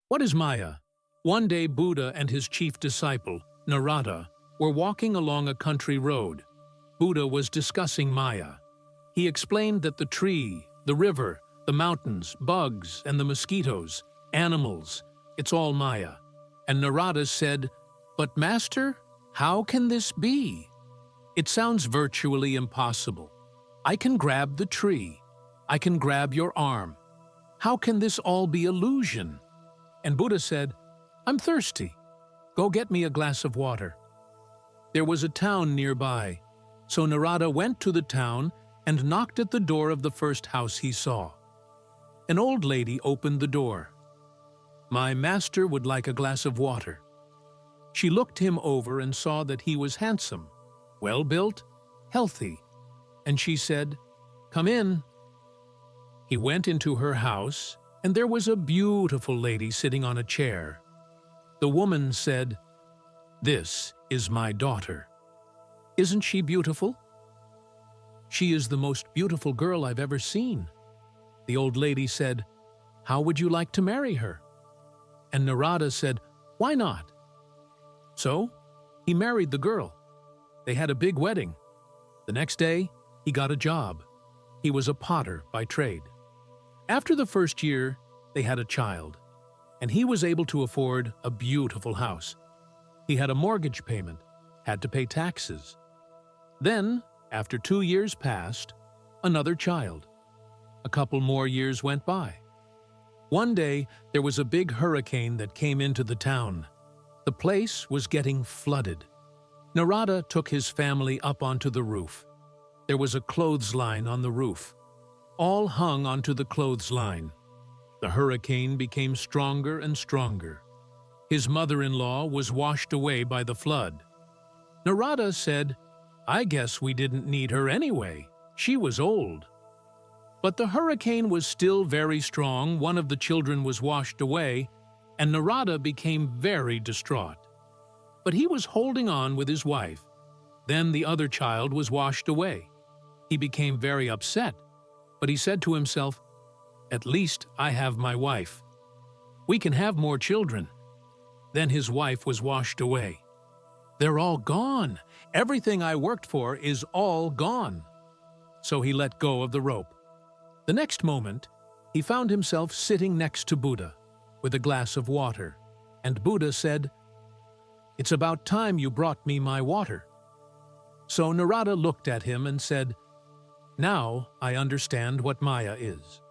What is Maya? One day Buddha and his chief disciple, Narada, were walking along a country road. Buddha was discussing Maya. He explained that the tree, the river, the mountains, bugs, and the mosquitoes, animals, it's all Maya. And Narada said, "But Master, how can this be? It sounds virtually impossible. I can grab the tree. I can grab your arm. How can this all be illusion?" And Buddha said, "I'm thirsty. Go get me a glass of water." There was a town nearby, so Narada went to the town and knocked at the door of the first house he saw. An old lady opened the door. "My master would like a glass of water." She looked him over and saw that he was handsome, well-built, healthy, and she said, "Come in." He went into her house, and there was a beautiful lady sitting on a chair. The woman said, "This is my daughter. Isn't she beautiful?" "She is the most beautiful girl I've ever seen." The old lady said, "How would you like to marry her?" And Narada said, "Why not?" So he married the girl. They had a big wedding. The next day, he got a job. He was a potter by trade. After the first year, they had a child, and he was able to afford a beautiful house. He had a mortgage payment, had to pay taxes. Then, after 2 years passed, another child. A couple more years went by. One day, there was a big hurricane that came into the town. The place was getting flooded. Narada took his family up onto the roof. There was a clothesline on the roof. All hung onto the clothesline. The hurricane became stronger and stronger. His mother-in-law was washed away by the flood. Narada said, "I guess we didn't need her anyway. She was old." But the hurricane was still very strong, one of the children was washed away, and Narada became very distraught. But he was holding on with his wife. Then the other child was washed away. He became very upset, but he said to himself, "At least I have my wife. We can have more children." Then his wife was washed away. "They're all gone. Everything I worked for is all gone." So he let go of the rope. The next moment, he found himself sitting next to Buddha with a glass of water, and Buddha said, "It's about time you brought me my water." So Narada looked at him and said, "Now I understand what Maya is."